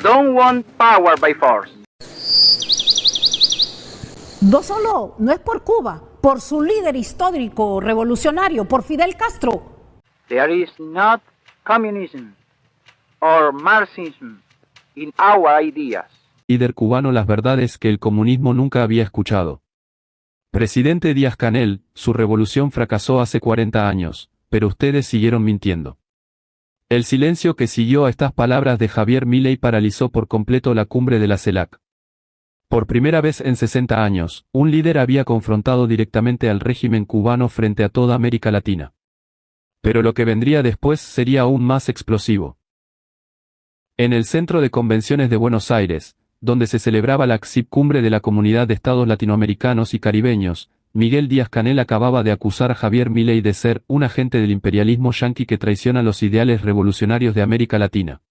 don't want power by force. No solo, no es por Cuba, por su líder histórico revolucionario, por Fidel Castro. There is not communism or Marxism in our ideas. Líder cubano, las verdades que el comunismo nunca había escuchado. Presidente Díaz-Canel, su revolución fracasó hace 40 años, pero ustedes siguieron mintiendo. El silencio que siguió a estas palabras de Javier Milei paralizó por completo la cumbre de la CELAC. Por primera vez en 60 años, un líder había confrontado directamente al régimen cubano frente a toda América Latina. Pero lo que vendría después sería aún más explosivo. En el Centro de Convenciones de Buenos Aires, donde se celebraba la CIP Cumbre de la Comunidad de Estados Latinoamericanos y Caribeños, Miguel Díaz-Canel acababa de acusar a Javier Milei de ser un agente del imperialismo yanqui que traiciona los ideales revolucionarios de América Latina.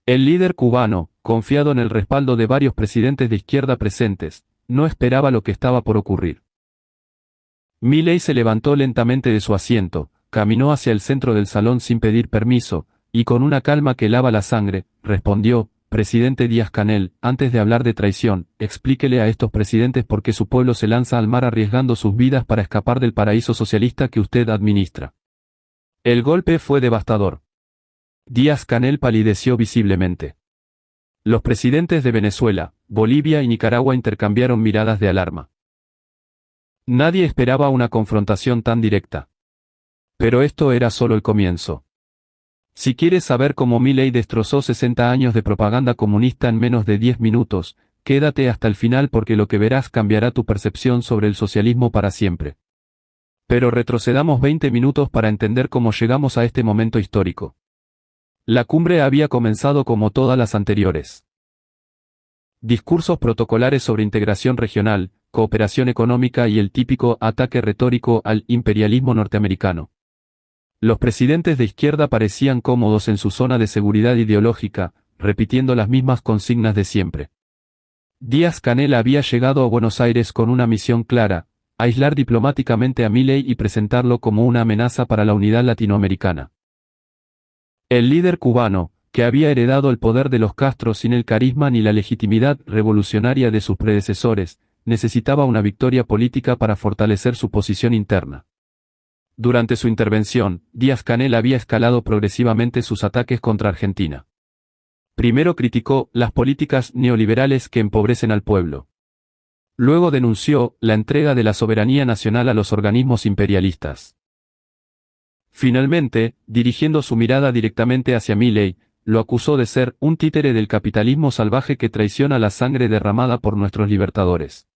El líder cubano, confiado en el respaldo de varios presidentes de izquierda presentes, no esperaba lo que estaba por ocurrir. Milei se levantó lentamente de su asiento, caminó hacia el centro del salón sin pedir permiso, y con una calma que helaba la sangre, respondió: Presidente Díaz-Canel, antes de hablar de traición, explíquele a estos presidentes por qué su pueblo se lanza al mar arriesgando sus vidas para escapar del paraíso socialista que usted administra. El golpe fue devastador. Díaz-Canel palideció visiblemente. Los presidentes de Venezuela, Bolivia y Nicaragua intercambiaron miradas de alarma. Nadie esperaba una confrontación tan directa. Pero esto era solo el comienzo. Si quieres saber cómo Milei destrozó 60 años de propaganda comunista en menos de 10 minutos, quédate hasta el final porque lo que verás cambiará tu percepción sobre el socialismo para siempre. Pero retrocedamos 20 minutos para entender cómo llegamos a este momento histórico. La cumbre había comenzado como todas las anteriores. Discursos protocolares sobre integración regional, cooperación económica y el típico ataque retórico al imperialismo norteamericano. Los presidentes de izquierda parecían cómodos en su zona de seguridad ideológica, repitiendo las mismas consignas de siempre. Díaz-Canel había llegado a Buenos Aires con una misión clara: aislar diplomáticamente a Milei y presentarlo como una amenaza para la unidad latinoamericana. El líder cubano, que había heredado el poder de los Castro sin el carisma ni la legitimidad revolucionaria de sus predecesores, necesitaba una victoria política para fortalecer su posición interna. Durante su intervención, Díaz-Canel había escalado progresivamente sus ataques contra Argentina. Primero criticó las políticas neoliberales que empobrecen al pueblo. Luego denunció la entrega de la soberanía nacional a los organismos imperialistas. Finalmente, dirigiendo su mirada directamente hacia Milei, lo acusó de ser un títere del capitalismo salvaje que traiciona la sangre derramada por nuestros libertadores.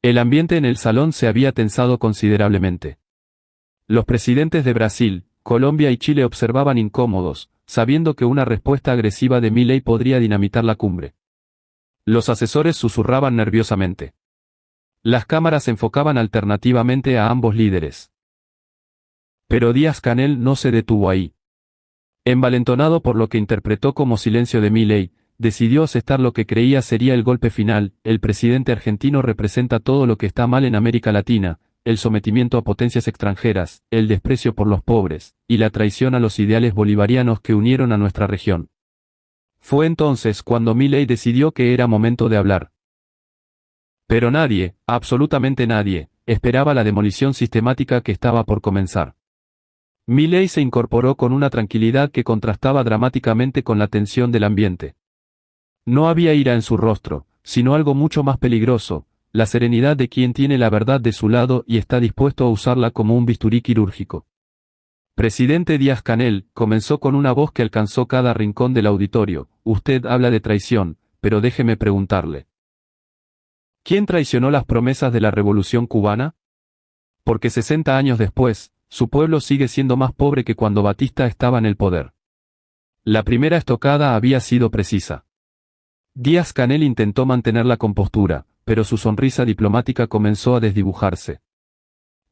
El ambiente en el salón se había tensado considerablemente. Los presidentes de Brasil, Colombia y Chile observaban incómodos, sabiendo que una respuesta agresiva de Milei podría dinamitar la cumbre. Los asesores susurraban nerviosamente. Las cámaras enfocaban alternativamente a ambos líderes. Pero Díaz-Canel no se detuvo ahí. Envalentonado por lo que interpretó como silencio de Milei, decidió aceptar lo que creía sería el golpe final. El presidente argentino representa todo lo que está mal en América Latina: el sometimiento a potencias extranjeras, el desprecio por los pobres, y la traición a los ideales bolivarianos que unieron a nuestra región. Fue entonces cuando Milei decidió que era momento de hablar. Pero nadie, absolutamente nadie, esperaba la demolición sistemática que estaba por comenzar. Milei se incorporó con una tranquilidad que contrastaba dramáticamente con la tensión del ambiente. No había ira en su rostro, sino algo mucho más peligroso: la serenidad de quien tiene la verdad de su lado y está dispuesto a usarla como un bisturí quirúrgico. Presidente Díaz-Canel, comenzó con una voz que alcanzó cada rincón del auditorio: usted habla de traición, pero déjeme preguntarle. ¿Quién traicionó las promesas de la Revolución cubana? Porque 60 años después, su pueblo sigue siendo más pobre que cuando Batista estaba en el poder. La primera estocada había sido precisa. Díaz-Canel intentó mantener la compostura, pero su sonrisa diplomática comenzó a desdibujarse.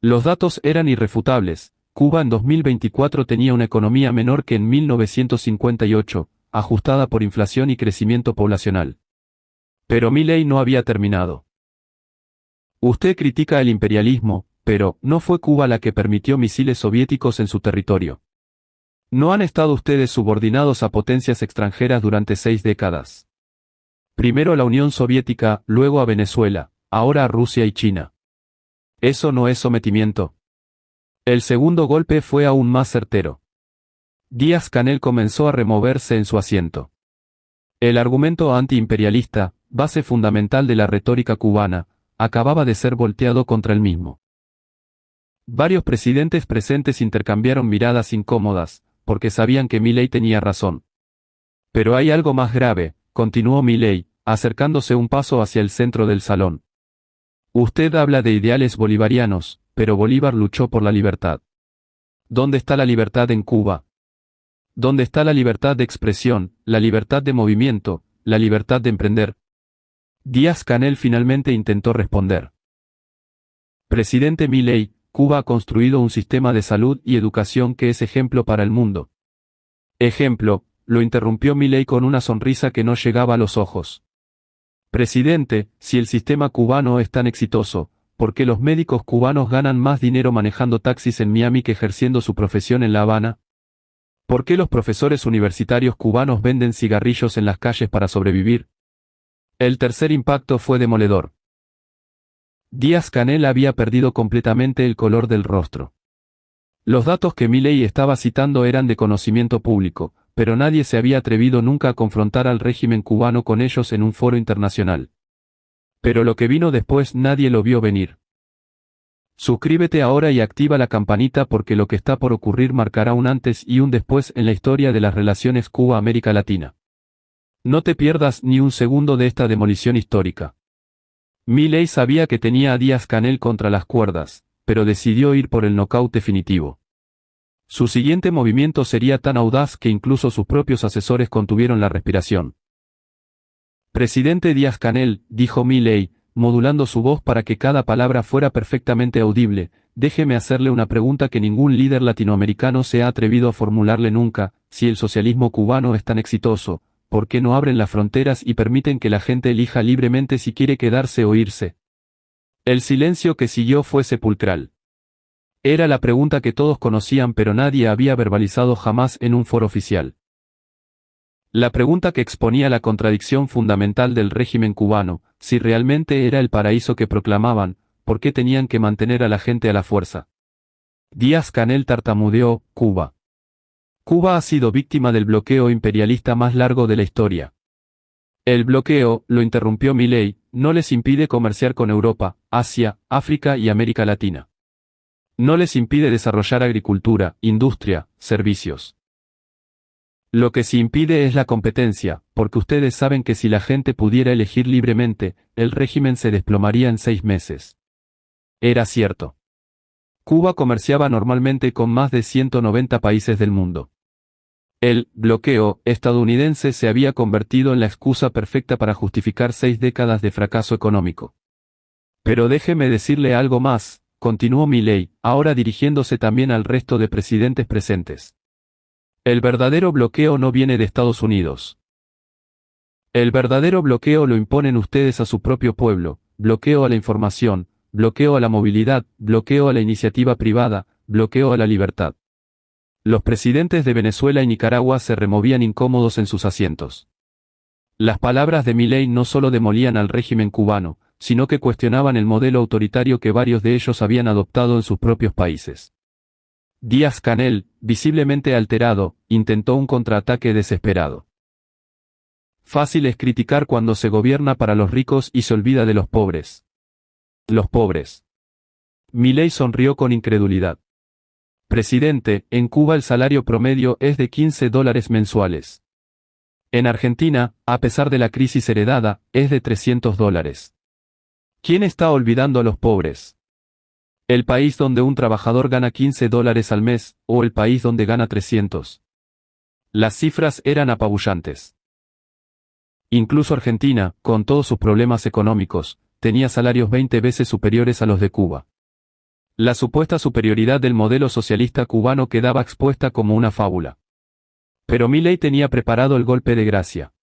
Los datos eran irrefutables: Cuba en 2024 tenía una economía menor que en 1958, ajustada por inflación y crecimiento poblacional. Pero Milei no había terminado. Usted critica el imperialismo, pero ¿no fue Cuba la que permitió misiles soviéticos en su territorio? No han estado ustedes subordinados a potencias extranjeras durante 6 décadas. Primero a la Unión Soviética, luego a Venezuela, ahora a Rusia y China. ¿Eso no es sometimiento? El segundo golpe fue aún más certero. Díaz-Canel comenzó a removerse en su asiento. El argumento antiimperialista, base fundamental de la retórica cubana, acababa de ser volteado contra él mismo. Varios presidentes presentes intercambiaron miradas incómodas, porque sabían que Milei tenía razón. Pero hay algo más grave, continuó Milei, acercándose un paso hacia el centro del salón. Usted habla de ideales bolivarianos, pero Bolívar luchó por la libertad. ¿Dónde está la libertad en Cuba? ¿Dónde está la libertad de expresión, la libertad de movimiento, la libertad de emprender? Díaz-Canel finalmente intentó responder. Presidente Milei, Cuba ha construido un sistema de salud y educación que es ejemplo para el mundo. Ejemplo, lo interrumpió Milei con una sonrisa que no llegaba a los ojos. Presidente, si el sistema cubano es tan exitoso, ¿por qué los médicos cubanos ganan más dinero manejando taxis en Miami que ejerciendo su profesión en La Habana? ¿Por qué los profesores universitarios cubanos venden cigarrillos en las calles para sobrevivir? El tercer impacto fue demoledor. Díaz-Canel había perdido completamente el color del rostro. Los datos que Milei estaba citando eran de conocimiento público, pero nadie se había atrevido nunca a confrontar al régimen cubano con ellos en un foro internacional. Pero lo que vino después nadie lo vio venir. Suscríbete ahora y activa la campanita porque lo que está por ocurrir marcará un antes y un después en la historia de las relaciones Cuba-América Latina. No te pierdas ni un segundo de esta demolición histórica. Milei sabía que tenía a Díaz-Canel contra las cuerdas, pero decidió ir por el nocaut definitivo. Su siguiente movimiento sería tan audaz que incluso sus propios asesores contuvieron la respiración. Presidente Díaz-Canel, dijo Milei, modulando su voz para que cada palabra fuera perfectamente audible, déjeme hacerle una pregunta que ningún líder latinoamericano se ha atrevido a formularle nunca: si el socialismo cubano es tan exitoso, ¿por qué no abren las fronteras y permiten que la gente elija libremente si quiere quedarse o irse? El silencio que siguió fue sepulcral. Era la pregunta que todos conocían pero nadie había verbalizado jamás en un foro oficial. La pregunta que exponía la contradicción fundamental del régimen cubano: si realmente era el paraíso que proclamaban, ¿por qué tenían que mantener a la gente a la fuerza? Díaz-Canel tartamudeó: Cuba. Cuba ha sido víctima del bloqueo imperialista más largo de la historia. El bloqueo, lo interrumpió Milei, no les impide comerciar con Europa, Asia, África y América Latina. No les impide desarrollar agricultura, industria, servicios. Lo que sí impide es la competencia, porque ustedes saben que si la gente pudiera elegir libremente, el régimen se desplomaría en 6 meses. Era cierto. Cuba comerciaba normalmente con más de 190 países del mundo. El bloqueo estadounidense se había convertido en la excusa perfecta para justificar 6 décadas de fracaso económico. Pero déjeme decirle algo más, continuó Milei, ahora dirigiéndose también al resto de presidentes presentes. El verdadero bloqueo no viene de Estados Unidos. El verdadero bloqueo lo imponen ustedes a su propio pueblo: bloqueo a la información, bloqueo a la movilidad, bloqueo a la iniciativa privada, bloqueo a la libertad. Los presidentes de Venezuela y Nicaragua se removían incómodos en sus asientos. Las palabras de Milei no solo demolían al régimen cubano, sino que cuestionaban el modelo autoritario que varios de ellos habían adoptado en sus propios países. Díaz-Canel, visiblemente alterado, intentó un contraataque desesperado. Fácil es criticar cuando se gobierna para los ricos y se olvida de los pobres. Los pobres. Milei sonrió con incredulidad. Presidente, en Cuba el salario promedio es de $15 mensuales. En Argentina, a pesar de la crisis heredada, es de $300. ¿Quién está olvidando a los pobres? ¿El país donde un trabajador gana $15 al mes, o el país donde gana 300? Las cifras eran apabullantes. Incluso Argentina, con todos sus problemas económicos, tenía salarios 20 veces superiores a los de Cuba. La supuesta superioridad del modelo socialista cubano quedaba expuesta como una fábula. Pero Milei tenía preparado el golpe de gracia.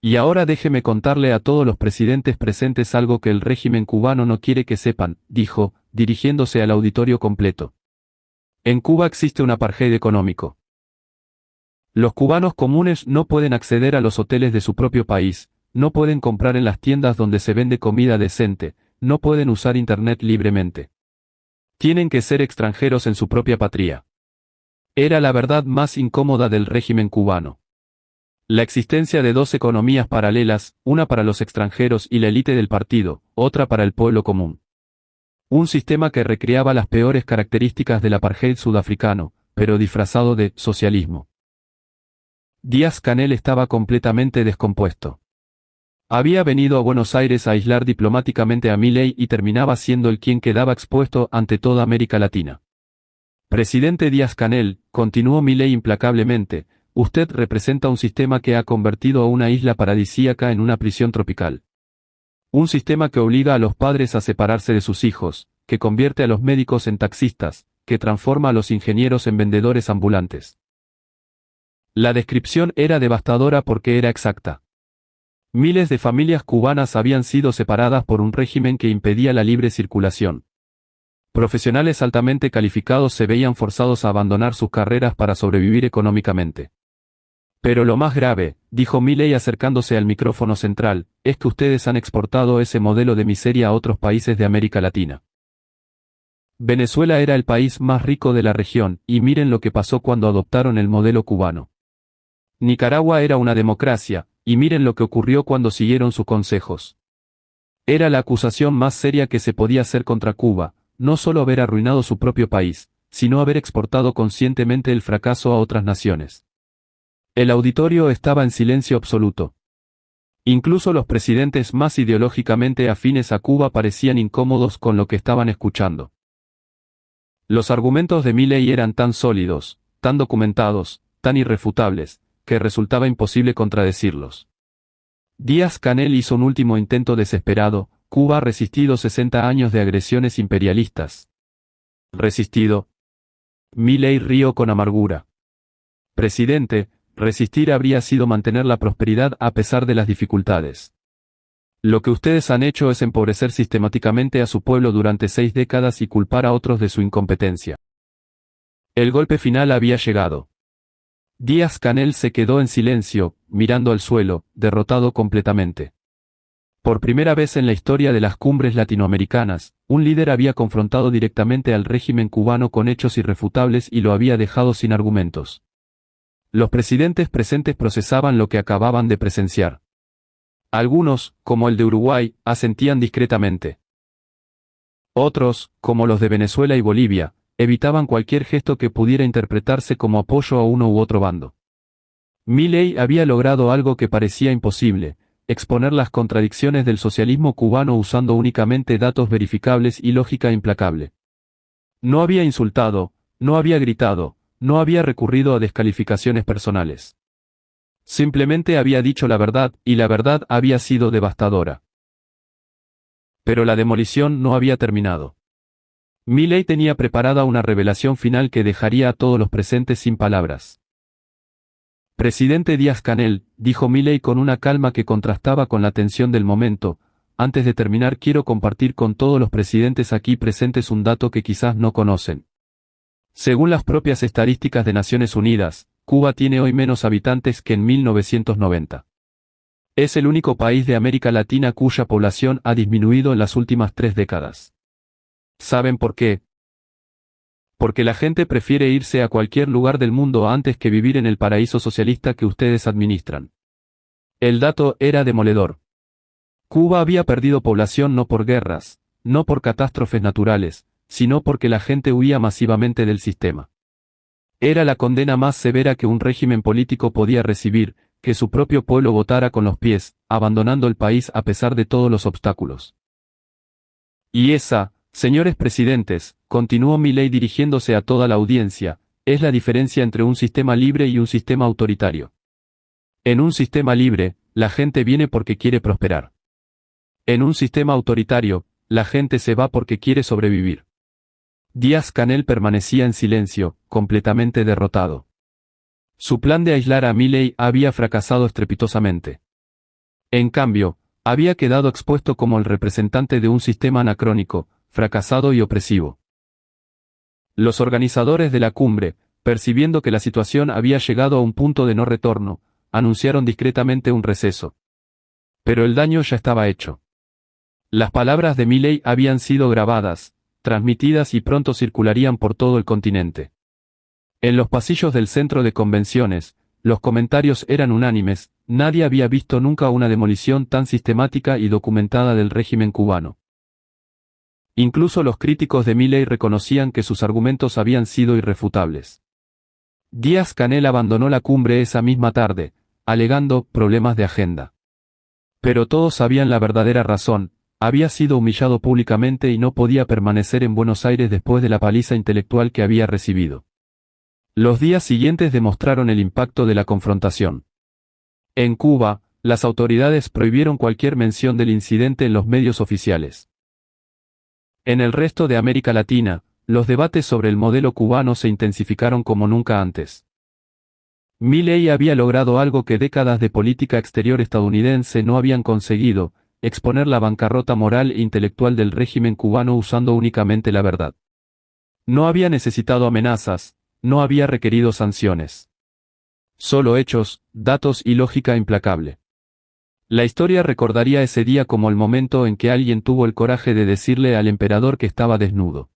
Y ahora déjeme contarle a todos los presidentes presentes algo que el régimen cubano no quiere que sepan, dijo, dirigiéndose al auditorio completo. En Cuba existe un apartheid económico. Los cubanos comunes no pueden acceder a los hoteles de su propio país, no pueden comprar en las tiendas donde se vende comida decente, no pueden usar internet libremente. Tienen que ser extranjeros en su propia patria. Era la verdad más incómoda del régimen cubano. La existencia de dos economías paralelas, una para los extranjeros y la élite del partido, otra para el pueblo común. Un sistema que recreaba las peores características del apartheid sudafricano, pero disfrazado de socialismo. Díaz-Canel estaba completamente descompuesto. Había venido a Buenos Aires a aislar diplomáticamente a Milei y terminaba siendo el quien quedaba expuesto ante toda América Latina. Presidente Díaz-Canel, continuó Milei implacablemente, usted representa un sistema que ha convertido a una isla paradisíaca en una prisión tropical. Un sistema que obliga a los padres a separarse de sus hijos, que convierte a los médicos en taxistas, que transforma a los ingenieros en vendedores ambulantes. La descripción era devastadora porque era exacta. Miles de familias cubanas habían sido separadas por un régimen que impedía la libre circulación. Profesionales altamente calificados se veían forzados a abandonar sus carreras para sobrevivir económicamente. Pero lo más grave, dijo Milei acercándose al micrófono central, es que ustedes han exportado ese modelo de miseria a otros países de América Latina. Venezuela era el país más rico de la región, y miren lo que pasó cuando adoptaron el modelo cubano. Nicaragua era una democracia, y miren lo que ocurrió cuando siguieron sus consejos. Era la acusación más seria que se podía hacer contra Cuba, no solo haber arruinado su propio país, sino haber exportado conscientemente el fracaso a otras naciones. El auditorio estaba en silencio absoluto. Incluso los presidentes más ideológicamente afines a Cuba parecían incómodos con lo que estaban escuchando. Los argumentos de Milei eran tan sólidos, tan documentados, tan irrefutables, que resultaba imposible contradecirlos. Díaz-Canel hizo un último intento desesperado. Cuba ha resistido 60 años de agresiones imperialistas. ¿Resistido? Milei rió con amargura. Presidente, resistir habría sido mantener la prosperidad a pesar de las dificultades. Lo que ustedes han hecho es empobrecer sistemáticamente a su pueblo durante 6 décadas y culpar a otros de su incompetencia. El golpe final había llegado. Díaz-Canel se quedó en silencio, mirando al suelo, derrotado completamente. Por primera vez en la historia de las cumbres latinoamericanas, un líder había confrontado directamente al régimen cubano con hechos irrefutables y lo había dejado sin argumentos. Los presidentes presentes procesaban lo que acababan de presenciar. Algunos, como el de Uruguay, asentían discretamente. Otros, como los de Venezuela y Bolivia, evitaban cualquier gesto que pudiera interpretarse como apoyo a uno u otro bando. Milei había logrado algo que parecía imposible: exponer las contradicciones del socialismo cubano usando únicamente datos verificables y lógica implacable. No había insultado, no había gritado, no había recurrido a descalificaciones personales. Simplemente había dicho la verdad, y la verdad había sido devastadora. Pero la demolición no había terminado. Milei tenía preparada una revelación final que dejaría a todos los presentes sin palabras. Presidente Díaz-Canel, dijo Milei con una calma que contrastaba con la tensión del momento, antes de terminar quiero compartir con todos los presidentes aquí presentes un dato que quizás no conocen. Según las propias estadísticas de Naciones Unidas, Cuba tiene hoy menos habitantes que en 1990. Es el único país de América Latina cuya población ha disminuido en las últimas 3 décadas. ¿Saben por qué? Porque la gente prefiere irse a cualquier lugar del mundo antes que vivir en el paraíso socialista que ustedes administran. El dato era demoledor. Cuba había perdido población no por guerras, no por catástrofes naturales, sino porque la gente huía masivamente del sistema. Era la condena más severa que un régimen político podía recibir, que su propio pueblo votara con los pies, abandonando el país a pesar de todos los obstáculos. Y esa, señores presidentes, continuó Milei dirigiéndose a toda la audiencia, es la diferencia entre un sistema libre y un sistema autoritario. En un sistema libre, la gente viene porque quiere prosperar. En un sistema autoritario, la gente se va porque quiere sobrevivir. Díaz-Canel permanecía en silencio, completamente derrotado. Su plan de aislar a Milei había fracasado estrepitosamente. En cambio, había quedado expuesto como el representante de un sistema anacrónico, fracasado y opresivo. Los organizadores de la cumbre, percibiendo que la situación había llegado a un punto de no retorno, anunciaron discretamente un receso. Pero el daño ya estaba hecho. Las palabras de Milei habían sido grabadas, transmitidas y pronto circularían por todo el continente. En los pasillos del centro de convenciones, los comentarios eran unánimes: nadie había visto nunca una demolición tan sistemática y documentada del régimen cubano. Incluso los críticos de Milei reconocían que sus argumentos habían sido irrefutables. Díaz-Canel abandonó la cumbre esa misma tarde, alegando problemas de agenda. Pero todos sabían la verdadera razón: había sido humillado públicamente y no podía permanecer en Buenos Aires después de la paliza intelectual que había recibido. Los días siguientes demostraron el impacto de la confrontación. En Cuba, las autoridades prohibieron cualquier mención del incidente en los medios oficiales. En el resto de América Latina, los debates sobre el modelo cubano se intensificaron como nunca antes. Milei había logrado algo que décadas de política exterior estadounidense no habían conseguido: exponer la bancarrota moral e intelectual del régimen cubano usando únicamente la verdad. No había necesitado amenazas, no había requerido sanciones. Solo hechos, datos y lógica implacable. La historia recordaría ese día como el momento en que alguien tuvo el coraje de decirle al emperador que estaba desnudo.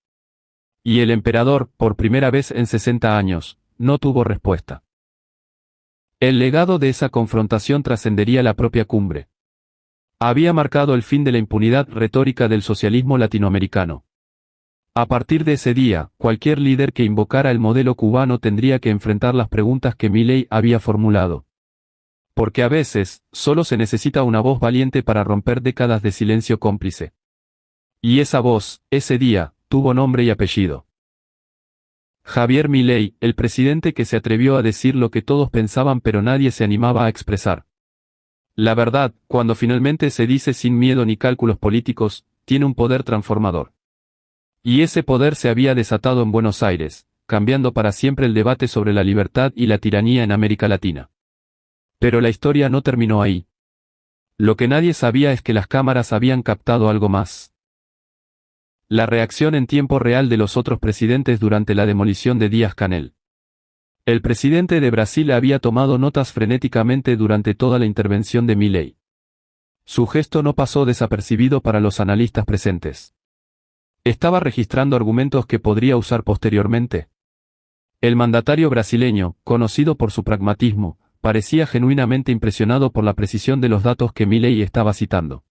Y el emperador, por primera vez en 60 años, no tuvo respuesta. El legado de esa confrontación trascendería la propia cumbre. Había marcado el fin de la impunidad retórica del socialismo latinoamericano. A partir de ese día, cualquier líder que invocara el modelo cubano tendría que enfrentar las preguntas que Milei había formulado. Porque a veces, solo se necesita una voz valiente para romper décadas de silencio cómplice. Y esa voz, ese día, tuvo nombre y apellido. Javier Milei, el presidente que se atrevió a decir lo que todos pensaban pero nadie se animaba a expresar. La verdad, cuando finalmente se dice sin miedo ni cálculos políticos, tiene un poder transformador. Y ese poder se había desatado en Buenos Aires, cambiando para siempre el debate sobre la libertad y la tiranía en América Latina. Pero la historia no terminó ahí. Lo que nadie sabía es que las cámaras habían captado algo más. La reacción en tiempo real de los otros presidentes durante la demolición de Díaz-Canel. El presidente de Brasil había tomado notas frenéticamente durante toda la intervención de Milei. Su gesto no pasó desapercibido para los analistas presentes. ¿Estaba registrando argumentos que podría usar posteriormente? El mandatario brasileño, conocido por su pragmatismo, parecía genuinamente impresionado por la precisión de los datos que Milei estaba citando.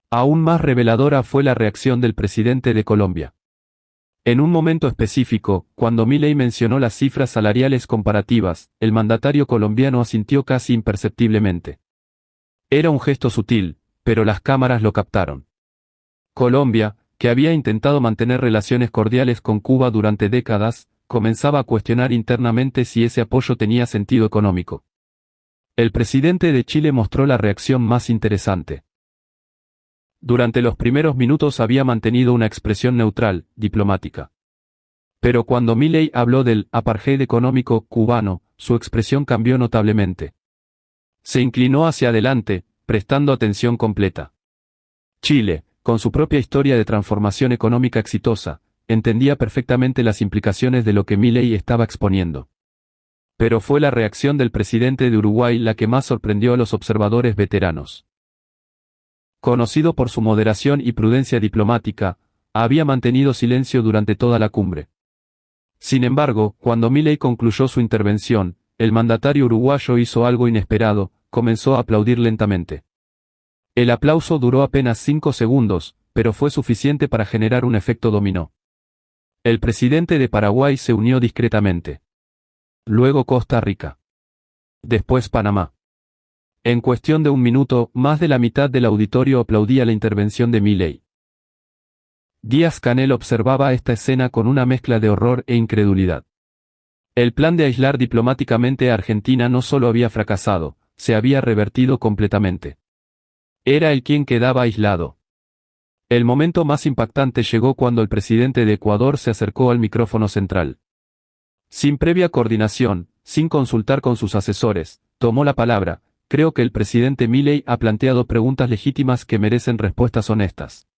Aún más reveladora fue la reacción del presidente de Colombia. En un momento específico, cuando Milei mencionó las cifras salariales comparativas, el mandatario colombiano asintió casi imperceptiblemente. Era un gesto sutil, pero las cámaras lo captaron. Colombia, que había intentado mantener relaciones cordiales con Cuba durante décadas, comenzaba a cuestionar internamente si ese apoyo tenía sentido económico. El presidente de Chile mostró la reacción más interesante. Durante los primeros minutos había mantenido una expresión neutral, diplomática. Pero cuando Milei habló del apartheid económico cubano, su expresión cambió notablemente. Se inclinó hacia adelante, prestando atención completa. Chile, con su propia historia de transformación económica exitosa, entendía perfectamente las implicaciones de lo que Milei estaba exponiendo. Pero fue la reacción del presidente de Uruguay la que más sorprendió a los observadores veteranos. Conocido por su moderación y prudencia diplomática, había mantenido silencio durante toda la cumbre. Sin embargo, cuando Milei concluyó su intervención, el mandatario uruguayo hizo algo inesperado: comenzó a aplaudir lentamente. El aplauso duró apenas 5 segundos, pero fue suficiente para generar un efecto dominó. El presidente de Paraguay se unió discretamente. Luego Costa Rica. Después Panamá. En cuestión de un minuto, más de la mitad del auditorio aplaudía la intervención de Milei. Díaz-Canel observaba esta escena con una mezcla de horror e incredulidad. El plan de aislar diplomáticamente a Argentina no solo había fracasado, se había revertido completamente. Era él quien quedaba aislado. El momento más impactante llegó cuando el presidente de Ecuador se acercó al micrófono central. Sin previa coordinación, sin consultar con sus asesores, tomó la palabra. Creo que el presidente Milei ha planteado preguntas legítimas que merecen respuestas honestas.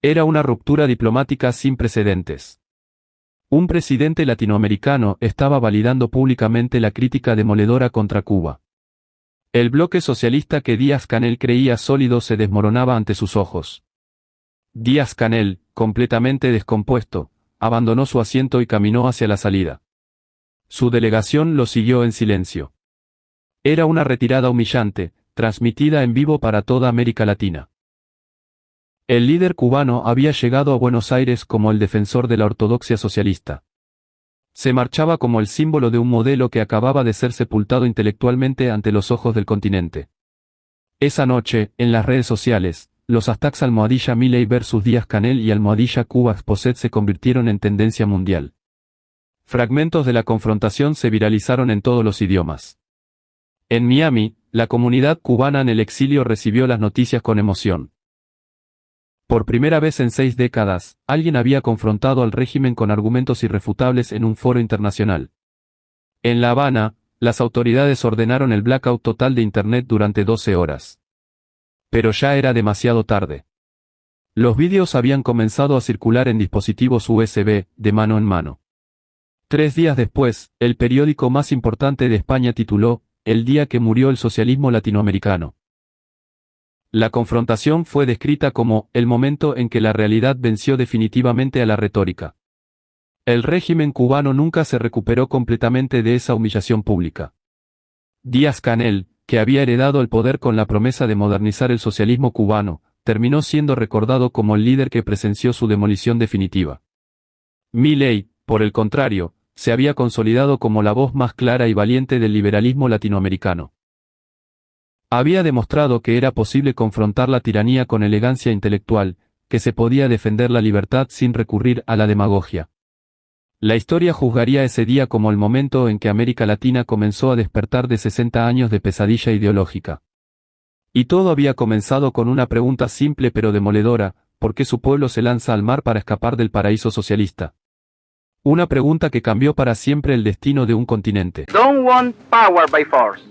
Era una ruptura diplomática sin precedentes. Un presidente latinoamericano estaba validando públicamente la crítica demoledora contra Cuba. El bloque socialista que Díaz-Canel creía sólido se desmoronaba ante sus ojos. Díaz-Canel, completamente descompuesto, abandonó su asiento y caminó hacia la salida. Su delegación lo siguió en silencio. Era una retirada humillante, transmitida en vivo para toda América Latina. El líder cubano había llegado a Buenos Aires como el defensor de la ortodoxia socialista. Se marchaba como el símbolo de un modelo que acababa de ser sepultado intelectualmente ante los ojos del continente. Esa noche, en las redes sociales, los hashtags almohadilla Milei versus Díaz-Canel y almohadilla Cuba Exposed se convirtieron en tendencia mundial. Fragmentos de la confrontación se viralizaron en todos los idiomas. En Miami, la comunidad cubana en el exilio recibió las noticias con emoción. Por primera vez en 6 décadas, alguien había confrontado al régimen con argumentos irrefutables en un foro internacional. En La Habana, las autoridades ordenaron el blackout total de Internet durante 12 horas. Pero ya era demasiado tarde. Los vídeos habían comenzado a circular en dispositivos USB, de mano en mano. 3 días después, el periódico más importante de España tituló, "El día que murió el socialismo latinoamericano". La confrontación fue descrita como el momento en que la realidad venció definitivamente a la retórica. El régimen cubano nunca se recuperó completamente de esa humillación pública. Díaz-Canel, que había heredado el poder con la promesa de modernizar el socialismo cubano, terminó siendo recordado como el líder que presenció su demolición definitiva. Milei, por el contrario, se había consolidado como la voz más clara y valiente del liberalismo latinoamericano. Había demostrado que era posible confrontar la tiranía con elegancia intelectual, que se podía defender la libertad sin recurrir a la demagogia. La historia juzgaría ese día como el momento en que América Latina comenzó a despertar de 60 años de pesadilla ideológica. Y todo había comenzado con una pregunta simple pero demoledora: ¿por qué su pueblo se lanza al mar para escapar del paraíso socialista? Una pregunta que cambió para siempre el destino de un continente. Don't want power by force.